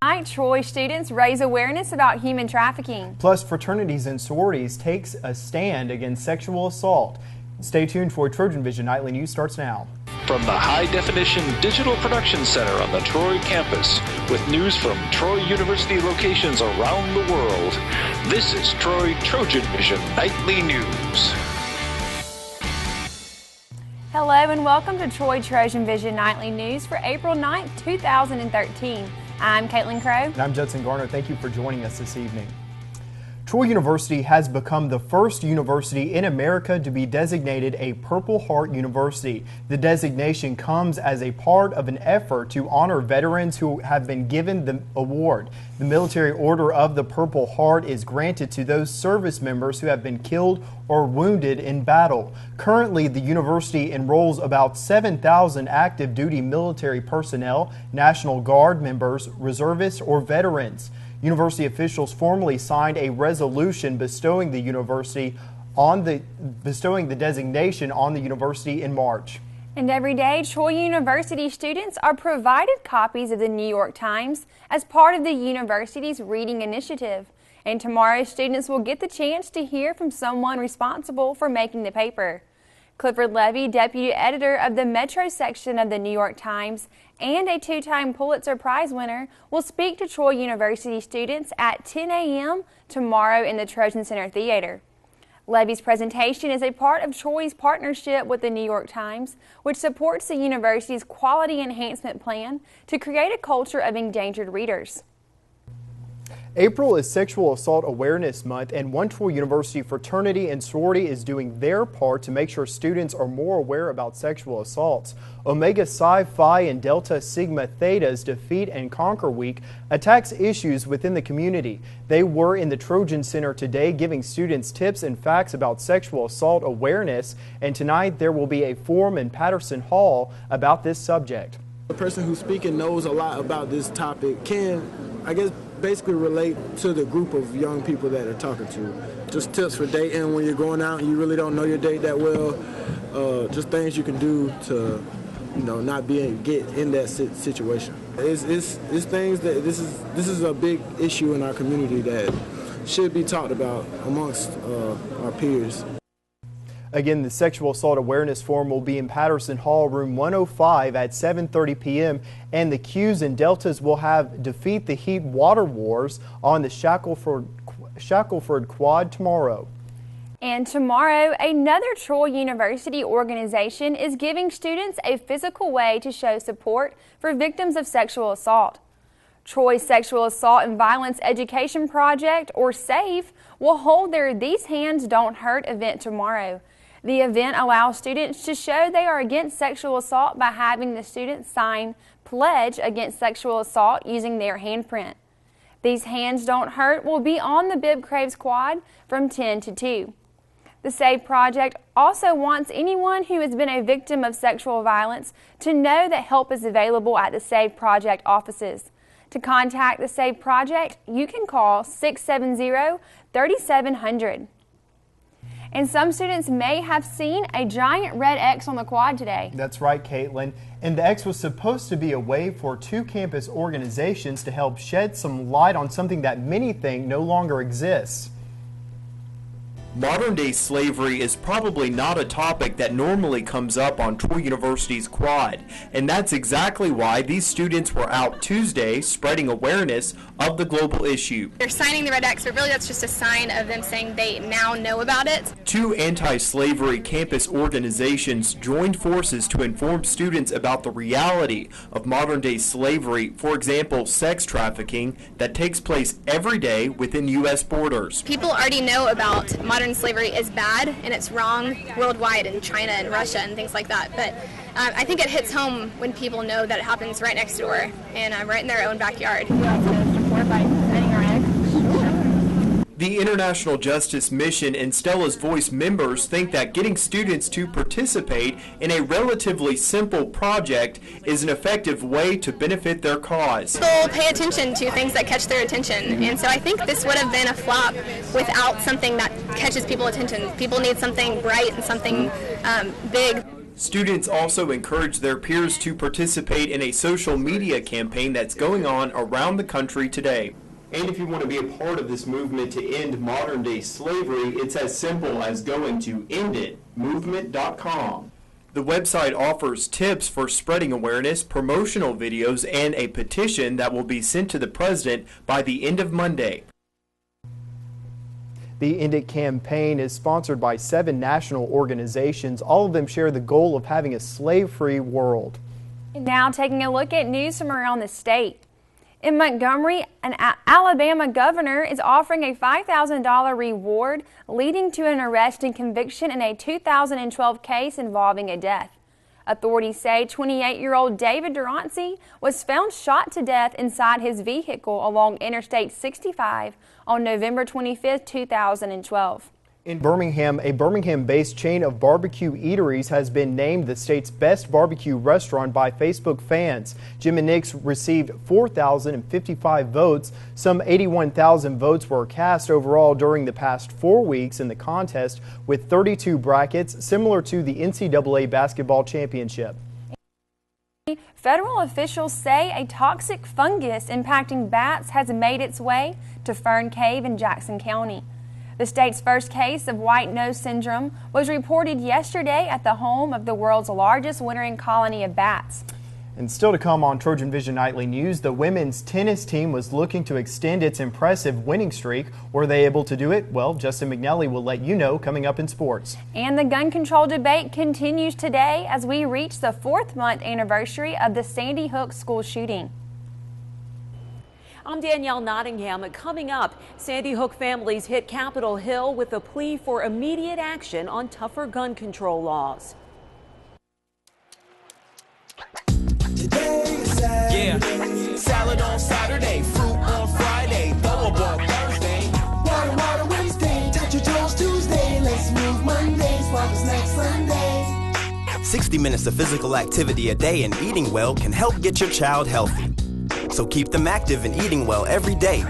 night, Troy students raise awareness about human trafficking. Plus, fraternities and sororities takes a stand against sexual assault. Stay tuned for TrojanVision Nightly News starts now. From the high-definition digital production center on the Troy campus, with news from Troy University locations around the world, this is Troy TrojanVision Nightly News. Hello and welcome to Troy TrojanVision Nightly News for April 9th, 2013. I'm Caitlin Crow. And I'm Judson Garner. Thank you for joining us this evening. Troy University has become the first university in America to be designated a Purple Heart University. The designation comes as a part of an effort to honor veterans who have been given the award. The Military Order of the Purple Heart is granted to those service members who have been killed or wounded in battle. Currently, the university enrolls about 7,000 active duty military personnel, National Guard members, reservists, or veterans. University officials formally signed a resolution bestowing the designation on the university in March. And every day, Troy University students are provided copies of the New York Times as part of the university's reading initiative. And tomorrow, students will get the chance to hear from someone responsible for making the paper. Clifford Levy, deputy editor of the Metro section of the New York Times and a two-time Pulitzer Prize winner, will speak to Troy University students at 10 a.m. tomorrow in the Trojan Center Theater. Levy's presentation is a part of Troy's partnership with the New York Times, which supports the university's quality enhancement plan to create a culture of endangered readers. April is Sexual Assault Awareness Month, and one Troy University fraternity and sorority is doing their part to make sure students are more aware about sexual assaults. Omega Psi Phi and Delta Sigma Theta's Defeat and Conquer Week attacks issues within the community. They were in the Trojan Center today giving students tips and facts about sexual assault awareness, and tonight there will be a forum in Patterson Hall about this subject. The person who's speaking knows a lot about this topic, can, I guess, basically relate to the group of young people that are talking to. Just tips for dating when you're going out and you really don't know your date that well. Just things you can do to, not get in that situation. It's things that this is a big issue in our community that should be talked about amongst our peers. Again, the Sexual Assault Awareness Forum will be in Patterson Hall, room 105 at 7:30 p.m. And the Qs and Deltas will have Defeat the Heat Water Wars on the Shackelford Quad tomorrow. And tomorrow, another Troy University organization is giving students a physical way to show support for victims of sexual assault. Troy's Sexual Assault and Violence Education Project, or SAVE, will hold their These Hands Don't Hurt event tomorrow. The event allows students to show they are against sexual assault by having the students sign Pledge Against Sexual Assault using their handprint. These Hands Don't Hurt will be on the Bibb Craves Quad from 10 to 2. The SAVE project also wants anyone who has been a victim of sexual violence to know that help is available at the SAVE project offices. To contact the SAVE project, you can call 670-3700. And some students may have seen a giant red X on the quad today. That's right, Caitlin. And the X was supposed to be a way for two campus organizations to help shed some light on something that many think no longer exists. Modern-day slavery is probably not a topic that normally comes up on Troy University's quad, and that's exactly why these students were out Tuesday spreading awareness of the global issue. They're signing the red X, but really that's just a sign of them saying they now know about it. Two anti-slavery campus organizations joined forces to inform students about the reality of modern-day slavery, for example, sex trafficking, that takes place every day within U.S. borders. People already know about modern slavery is bad and it's wrong worldwide in China and Russia and things like that. But I think it hits home when people know that it happens right next door and right in their own backyard. The International Justice Mission and Stella's Voice members think that getting students to participate in a relatively simple project is an effective way to benefit their cause. People pay attention to things that catch their attention, and so I think this would have been a flop without something that catches people's attention. People need something bright and something big. Students also encourage their peers to participate in a social media campaign that's going on around the country today. And if you want to be a part of this movement to end modern-day slavery, it's as simple as going to enditmovement.com. The website offers tips for spreading awareness, promotional videos, and a petition that will be sent to the president by the end of Monday. The End It campaign is sponsored by 7 national organizations. All of them share the goal of having a slave-free world. And now taking a look at news from around the state. In Montgomery, an Alabama governor is offering a $5,000 reward leading to an arrest and conviction in a 2012 case involving a death. Authorities say 28-year-old David Durante was found shot to death inside his vehicle along Interstate 65 on November 25, 2012. In Birmingham, a Birmingham-based chain of barbecue eateries has been named the state's best barbecue restaurant by Facebook fans. Jim and Nick's received 4,055 votes. Some 81,000 votes were cast overall during the past 4 weeks in the contest, with 32 brackets, similar to the NCAA basketball championship. Federal officials say a toxic fungus impacting bats has made its way to Fern Cave in Jackson County. The state's first case of white nose syndrome was reported yesterday at the home of the world's largest wintering colony of bats. And still to come on TrojanVision Nightly News, the women's tennis team was looking to extend its impressive winning streak. Were they able to do it? Well, Justin McNally will let you know coming up in sports. And the gun control debate continues today as we reach the 4th-month anniversary of the Sandy Hook school shooting. I'm Danielle Nottingham. Coming up, Sandy Hook families hit Capitol Hill with a plea for immediate action on tougher gun control laws. Today is Saturday. Salad on Saturday, fruit on Friday, ball Thursday, water Wednesday, touch your toes Tuesday, let's move Monday, sparkles next Sunday. 60 minutes of physical activity a day and eating well can help get your child healthy. So keep them active and eating well every day.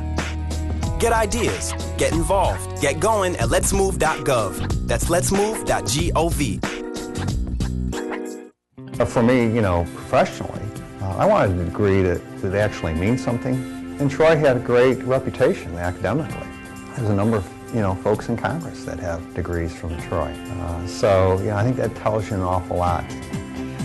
Get ideas, get involved, get going at letsmove.gov. That's letsmove.gov. For me, professionally, I wanted a degree that actually means something. And Troy had a great reputation academically. There's a number of, folks in Congress that have degrees from Troy. So I think that tells you an awful lot.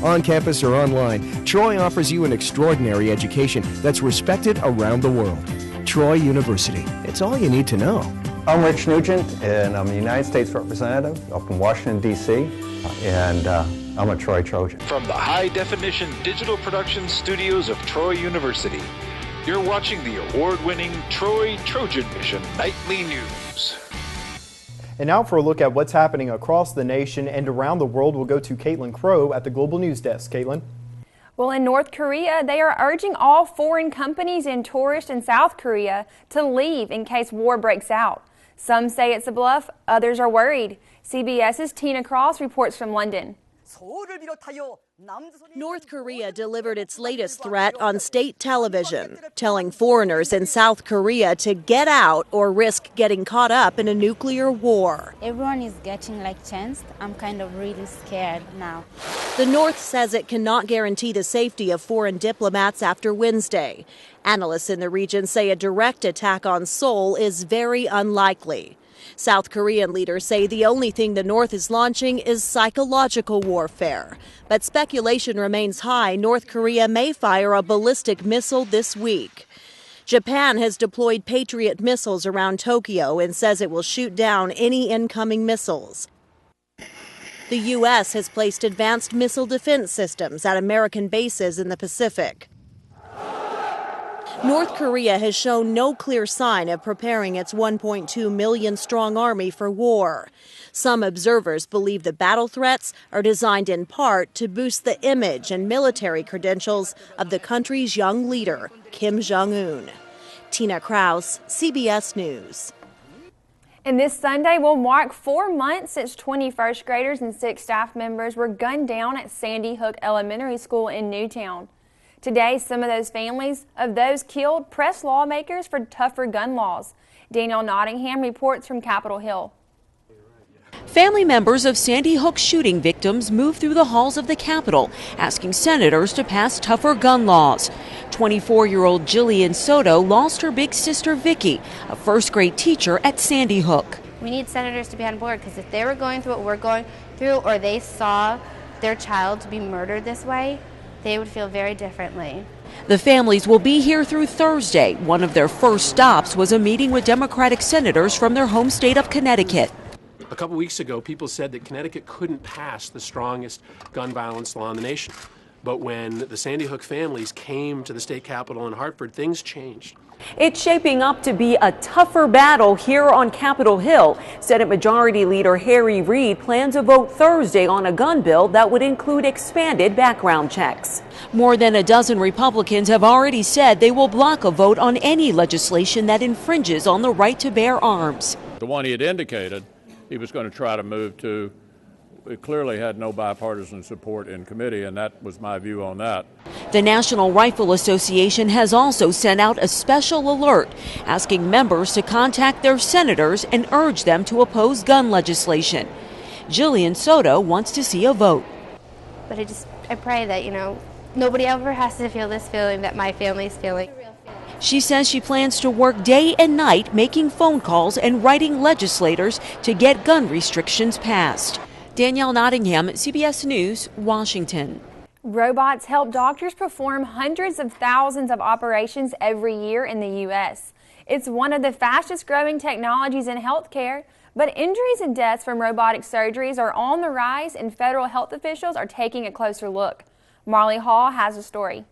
On campus or online, Troy offers you an extraordinary education that's respected around the world. Troy University. It's all you need to know. I'm Rich Nugent, and I'm a United States Representative up in Washington, D.C., and I'm a Troy Trojan. From the high-definition digital production studios of Troy University, you're watching the award-winning TrojanVision Nightly News. And now for a look at what's happening across the nation and around the world, we'll go to Caitlin Crow at the Global News Desk. Caitlin. Well, in North Korea, they are urging all foreign companies and tourists in South Korea to leave in case war breaks out. Some say it's a bluff, others are worried. CBS's Tina Cross reports from London. North Korea delivered its latest threat on state television, telling foreigners in South Korea to get out or risk getting caught up in a nuclear war. Everyone is getting tensed. I'm kind of really scared now. The North says it cannot guarantee the safety of foreign diplomats after Wednesday. Analysts in the region say a direct attack on Seoul is very unlikely. South Korean leaders say the only thing the North is launching is psychological warfare. But speculation remains high North Korea may fire a ballistic missile this week. Japan has deployed Patriot missiles around Tokyo and says it will shoot down any incoming missiles. The U.S. has placed advanced missile defense systems at American bases in the Pacific. North Korea has shown no clear sign of preparing its 1.2 million strong army for war. Some observers believe the battle threats are designed in part to boost the image and military credentials of the country's young leader, Kim Jong-un. Tina Kraus, CBS News. And this Sunday will mark 4 months since 20 first graders and 6 staff members were gunned down at Sandy Hook Elementary School in Newtown. Today, some of those families of those killed pressed lawmakers for tougher gun laws. Danielle Nottingham reports from Capitol Hill. Family members of Sandy Hook shooting victims moved through the halls of the Capitol, asking senators to pass tougher gun laws. 24-year-old Jillian Soto lost her big sister Vicky, a first-grade teacher at Sandy Hook. We need senators to be on board, because if they were going through what we're going through, or they saw their child be murdered this way, they would feel very differently. The families will be here through Thursday. One of their first stops was a meeting with Democratic senators from their home state of Connecticut. A couple weeks ago, people said that Connecticut couldn't pass the strongest gun violence law in the nation. But when the Sandy Hook families came to the state capitol in Hartford, things changed. It's shaping up to be a tougher battle here on Capitol Hill. Senate Majority Leader Harry Reid plans to vote Thursday on a gun bill that would include expanded background checks. More than a dozen Republicans have already said they will block a vote on any legislation that infringes on the right to bear arms. The one he had indicated he was going to try to move to, it clearly had no bipartisan support in committee, and that was my view on that. The National Rifle Association has also sent out a special alert asking members to contact their senators and urge them to oppose gun legislation. Jillian Soto wants to see a vote. But I pray that, nobody ever has to feel this feeling that my family's feeling. She says she plans to work day and night making phone calls and writing legislators to get gun restrictions passed. Danielle Nottingham, CBS News, Washington. Robots help doctors perform hundreds of thousands of operations every year in the U.S. It's one of the fastest growing technologies in healthcare, but injuries and deaths from robotic surgeries are on the rise, and federal health officials are taking a closer look. Marley Hall has a story.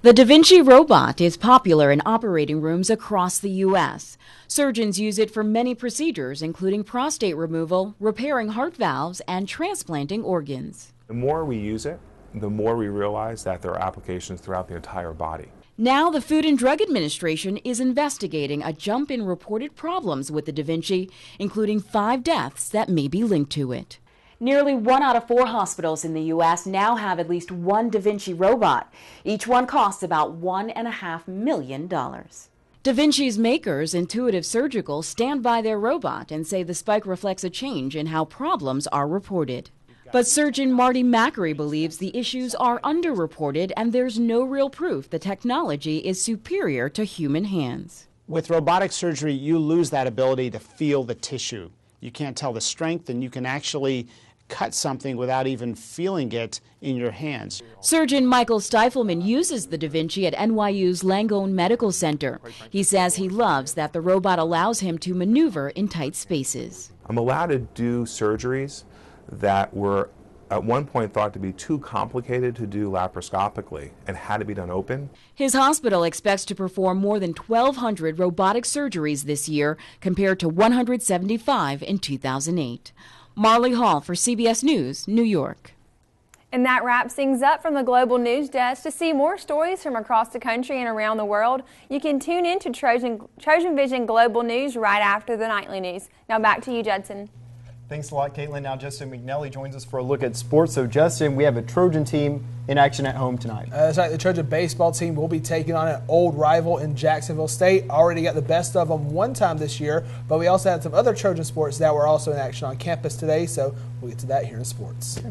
The Da Vinci robot is popular in operating rooms across the U.S. Surgeons use it for many procedures, including prostate removal, repairing heart valves, and transplanting organs. The more we use it, the more we realize that there are applications throughout the entire body. Now the Food and Drug Administration is investigating a jump in reported problems with the Da Vinci, including 5 deaths that may be linked to it. Nearly 1 out of 4 hospitals in the U.S. now have at least one Da Vinci robot. Each one costs about $1.5 million. Da Vinci's makers, Intuitive Surgical, stand by their robot and say the spike reflects a change in how problems are reported. But surgeon Marty Macri believes the issues are underreported and there's no real proof the technology is superior to human hands. With robotic surgery, you lose that ability to feel the tissue. You can't tell the strength, and you can actually cut something without even feeling it in your hands. Surgeon Michael Stifelman uses the Da Vinci at NYU's Langone Medical Center. He says he loves that the robot allows him to maneuver in tight spaces. I'm allowed to do surgeries that were at one point thought to be too complicated to do laparoscopically and had to be done open. His hospital expects to perform more than 1,200 robotic surgeries this year, compared to 175 in 2008. Marley Hall for CBS News, New York. And that wraps things up from the Global News Desk. To see more stories from across the country and around the world, you can tune in to TrojanVision Global News right after the nightly news. Now back to you, Judson. Thanks a lot, Caitlin. Now Justin McNelly joins us for a look at sports. So Justin, we have a Trojan team in action at home tonight. That's right. The Trojan baseball team will be taking on an old rival in Jacksonville State. Already got the best of them one time this year, but we also had some other Trojan sports that were also in action on campus today, so we'll get to that here in sports.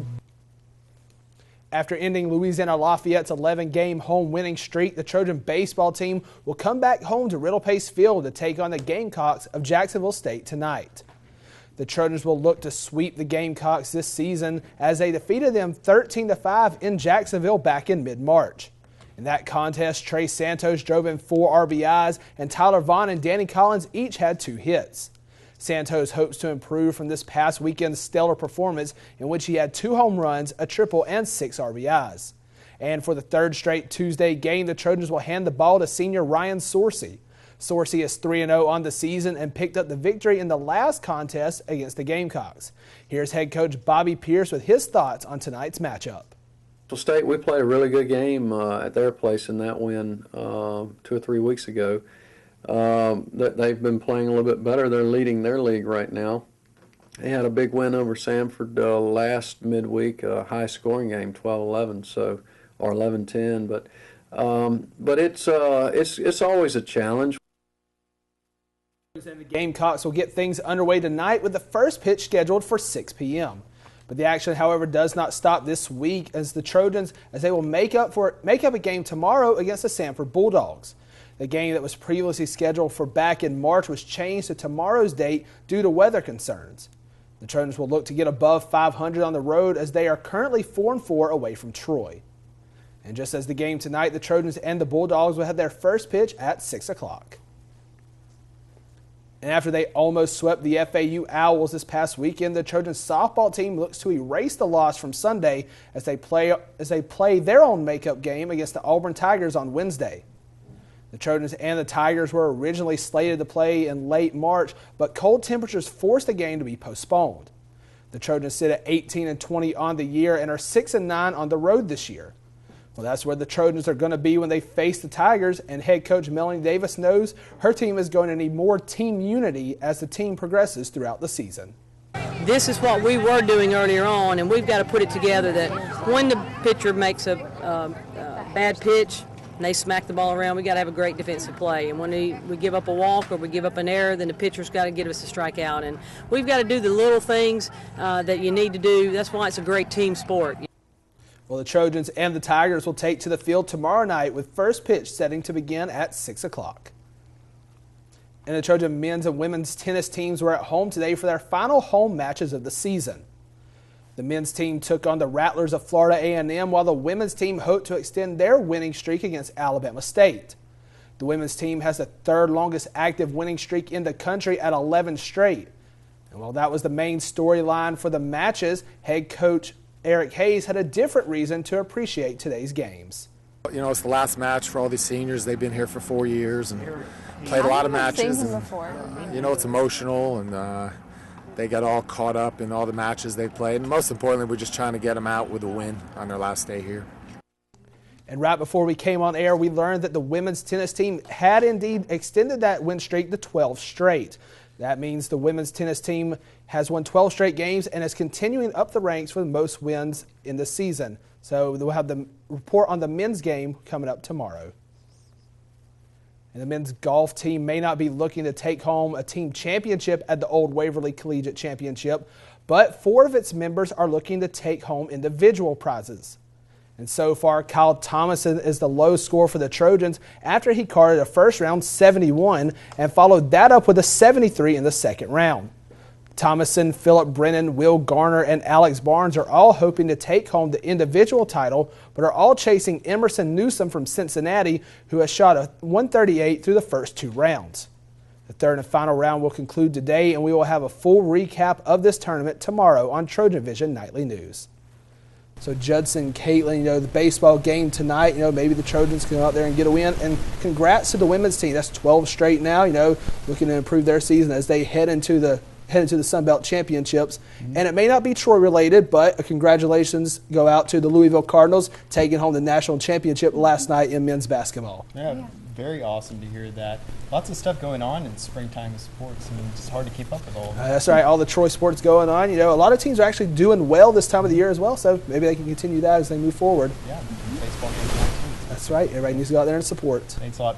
After ending Louisiana Lafayette's 11-game home winning streak, the Trojan baseball team will come back home to Riddle Pace Field to take on the Gamecocks of Jacksonville State tonight. The Trojans will look to sweep the Gamecocks this season as they defeated them 13-5 in Jacksonville back in mid-March. In that contest, Trey Santos drove in 4 RBIs, and Tyler Vaughn and Danny Collins each had 2 hits. Santos hopes to improve from this past weekend's stellar performance, in which he had 2 home runs, a triple, and 6 RBIs. And for the 3rd straight Tuesday game, the Trojans will hand the ball to senior Ryan Sorsey. Sorsey is 3-0 on the season and picked up the victory in the last contest against the Gamecocks. Here's head coach Bobby Pierce with his thoughts on tonight's matchup. State, we played a really good game at their place in that win 2 or 3 weeks ago. They've been playing a little bit better. They're leading their league right now. They had a big win over Samford last midweek, a high-scoring game, 12-11, or 11-10. But it's always a challenge. And the Gamecocks will get things underway tonight with the first pitch scheduled for 6 p.m. But the action, however, does not stop this week as the Trojans they will make up a game tomorrow against the Sanford Bulldogs. The game that was previously scheduled for back in March was changed to tomorrow's date due to weather concerns. The Trojans will look to get above 500 on the road as they are currently 4-4 away from Troy. And just as the game tonight, the Trojans and the Bulldogs will have their first pitch at 6 o'clock. And after they almost swept the FAU Owls this past weekend, the Trojans softball team looks to erase the loss from Sunday as they play their own makeup game against the Auburn Tigers on Wednesday. The Trojans and the Tigers were originally slated to play in late March, but cold temperatures forced the game to be postponed. The Trojans sit at 18-20 on the year and are 6-9 on the road this year. Well, that's where the Trojans are going to be when they face the Tigers, and head coach Melanie Davis knows her team is going to need more team unity as the team progresses throughout the season. This is what we were doing earlier on, and we've got to put it together that when the pitcher makes a bad pitch and they smack the ball around, we got to have a great defensive play. And when we give up a walk or we give up an error, then the pitcher's got to get us a strikeout. And we've got to do the little things that you need to do. That's why it's a great team sport. Well, the Trojans and the Tigers will take to the field tomorrow night with first pitch setting to begin at 6 o'clock. And the Trojan men's and women's tennis teams were at home today for their final home matches of the season. The men's team took on the Rattlers of Florida A&M, while the women's team hoped to extend their winning streak against Alabama State. The women's team has the third longest active winning streak in the country at 11 straight. And while that was the main storyline for the matches, head coach Eric Hayes had a different reason to appreciate today's games. You know, it's the last match for all these seniors. They've been here for 4 years and played a lot of matches. And, you know, it's emotional, and they got all caught up in all the matches they played. And most importantly, we're just trying to get them out with a win on their last day here. And right before we came on air, we learned that the women's tennis team had indeed extended that win streak to 12 straight. That means the women's tennis team has won 12 straight games and is continuing up the ranks for the most wins in the season. So we'll have the report on the men's game coming up tomorrow. And the men's golf team may not be looking to take home a team championship at the Old Waverly Collegiate Championship, but 4 of its members are looking to take home individual prizes. And so far, Kyle Thomason is the low score for the Trojans after he carded a first round 71 and followed that up with a 73 in the second round. Thomason, Philip Brennan, Will Garner, and Alex Barnes are all hoping to take home the individual title, but are all chasing Emerson Newsom from Cincinnati, who has shot a 138 through the first 2 rounds. The third and final round will conclude today, and we will have a full recap of this tournament tomorrow on TrojanVision Nightly News. So Judson, Caitlin, the baseball game tonight, maybe the Trojans can go out there and get a win. And congrats to the women's team. That's 12 straight now, looking to improve their season as they head into the Sun Belt Championships. Mm-hmm. And it may not be Troy related, but congratulations go out to the Louisville Cardinals taking home the national championship last night in men's basketball. Yeah, very awesome to hear that. Lots of stuff going on in springtime sports. I mean, it's hard to keep up with all of it. That's right, all the Troy sports going on. A lot of teams are actually doing well this time of the year as well, so maybe they can continue that as they move forward. Yeah, baseball games too. That's right. Everybody needs to go out there and support. Thanks a lot.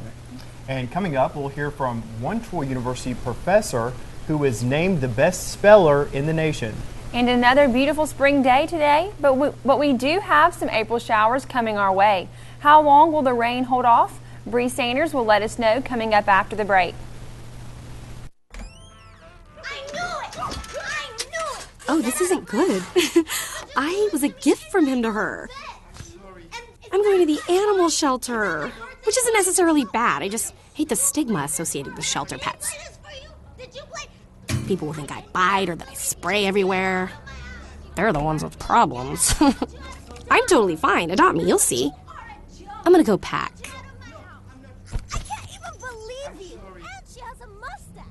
And coming up, we'll hear from one Troy University professor who was named the best speller in the nation. And another beautiful spring day today, but we do have some April showers coming our way. How long will the rain hold off? Bree Sanders will let us know coming up after the break. Oh, this isn't good. I was a gift from him to her. I'm going to the animal shelter, which isn't necessarily bad. I just hate the stigma associated with shelter pets. People will think I bite or that I spray everywhere. They're the ones with problems. I'm totally fine. Adopt me, you'll see. I'm gonna go pack. I can't even believe you! And she has a mustache!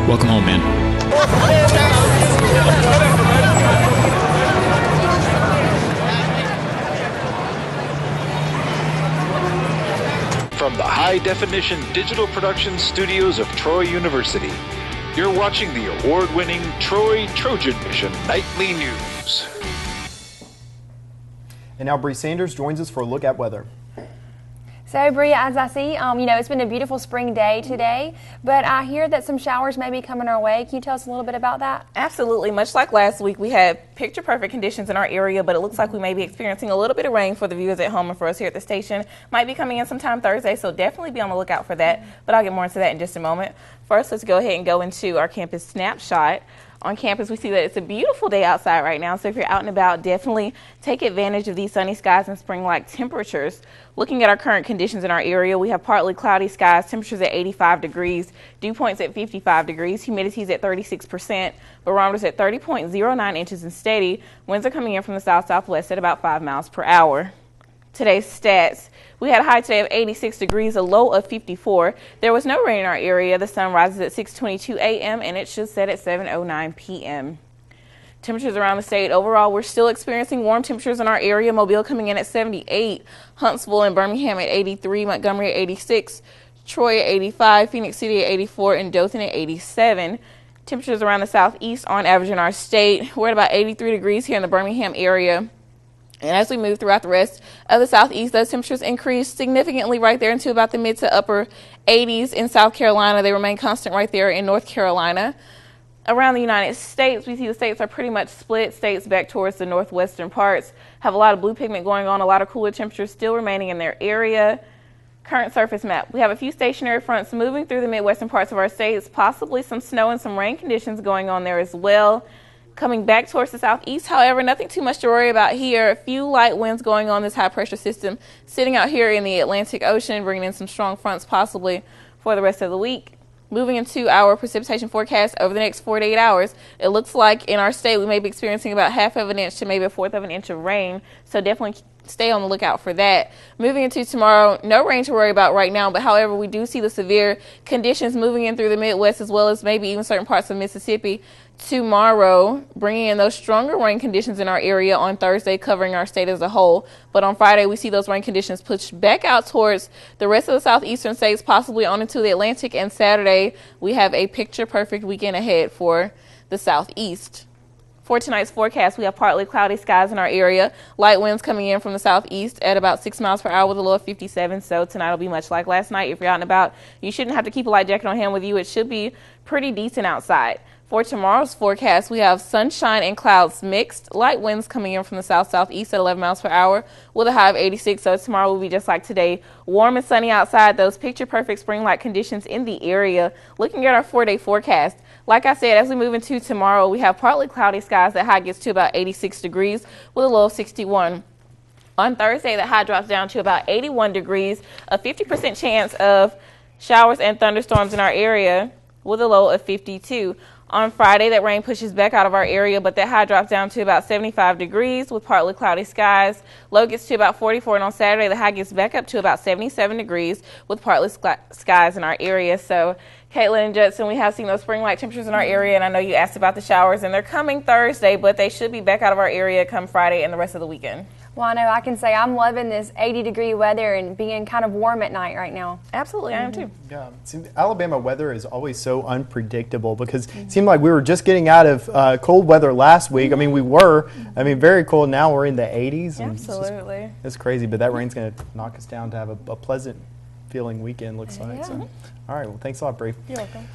Welcome home, man. from the high-definition digital production studios of Troy University. You're watching the award-winning TrojanVision Nightly News. And now Bree Sanders joins us for a look at weather. So, Bree, as I see, it's been a beautiful spring day today, but I hear that some showers may be coming our way. Can you tell us a little bit about that? Absolutely. Much like last week, we had picture-perfect conditions in our area, but it looks like we may be experiencing a little bit of rain for the viewers at home and for us here at the station. Might be coming in sometime Thursday, so definitely be on the lookout for that, but I'll get more into that in just a moment. First, let's go ahead and go into our campus snapshot. On campus, we see that it's a beautiful day outside right now, so if you're out and about, definitely take advantage of these sunny skies and spring-like temperatures. Looking at our current conditions in our area, we have partly cloudy skies, temperatures at 85 degrees, dew points at 55 degrees, humidity is at 36%, barometers at 30.09 inches and steady. Winds are coming in from the south-southwest at about 5 miles per hour. Today's stats. We had a high today of 86 degrees, a low of 54. There was no rain in our area. The sun rises at 6:22 a.m. and it should set at 7:09 p.m. Temperatures around the state. Overall, we're still experiencing warm temperatures in our area. Mobile coming in at 78, Huntsville and Birmingham at 83, Montgomery at 86, Troy at 85, Phoenix City at 84, and Dothan at 87. Temperatures around the southeast on average in our state. We're at about 83 degrees here in the Birmingham area. And as we move throughout the rest of the southeast, those temperatures increase significantly right there into about the mid to upper 80s in South Carolina. They remain constant right there in North Carolina. Around the United States, we see the states are pretty much split. States back towards the northwestern parts have a lot of blue pigment going on, a lot of cooler temperatures still remaining in their area. Current surface map. We have a few stationary fronts moving through the midwestern parts of our states, possibly some snow and some rain conditions going on there as well. Coming back towards the southeast, however, nothing too much to worry about here. A few light winds going on this high pressure system sitting out here in the Atlantic Ocean, bringing in some strong fronts possibly for the rest of the week. Moving into our precipitation forecast over the next 4 to 8 hours, it looks like in our state we may be experiencing about half of an inch to maybe a fourth of an inch of rain, so definitely stay on the lookout for that. Moving into tomorrow, no rain to worry about right now, but however, we do see the severe conditions moving in through the Midwest as well as maybe even certain parts of Mississippi tomorrow, bringing in those stronger rain conditions in our area on Thursday, covering our state as a whole. But on Friday, we see those rain conditions pushed back out towards the rest of the southeastern states, possibly on into the Atlantic, and Saturday, we have a picture-perfect weekend ahead for the southeast. For tonight's forecast, we have partly cloudy skies in our area. Light winds coming in from the southeast at about 6 miles per hour with a low of 57. So tonight will be much like last night. If you're out and about, you shouldn't have to keep a light jacket on hand with you. It should be pretty decent outside. For tomorrow's forecast, we have sunshine and clouds mixed. Light winds coming in from the south-southeast at 11 miles per hour with a high of 86. So tomorrow will be just like today, warm and sunny outside. Those picture-perfect spring-like conditions in the area. Looking at our 4-day forecast, like I said, as we move into tomorrow, we have partly cloudy skies. The high gets to about 86 degrees with a low of 61. On Thursday, the high drops down to about 81 degrees, a 50% chance of showers and thunderstorms in our area with a low of 52. On Friday, that rain pushes back out of our area, but that high drops down to about 75 degrees with partly cloudy skies. Low gets to about 44, and on Saturday, the high gets back up to about 77 degrees with partly skies in our area. So, Caitlin and Judson, we have seen those spring-like temperatures in our area, and I know you asked about the showers, and they're coming Thursday, but they should be back out of our area come Friday and the rest of the weekend. Well, I know I can say I'm loving this 80-degree weather and being kind of warm at night right now. Absolutely, I am too. Yeah, Alabama weather is always so unpredictable because it seemed like we were just getting out of cold weather last week. I mean, we were. I mean, very cold. Now we're in the 80s. And absolutely. It's crazy, but that rain's going to knock us down to have a pleasant feeling weekend, looks like. Yeah. So, all right, well, thanks a lot, Bree. You're welcome.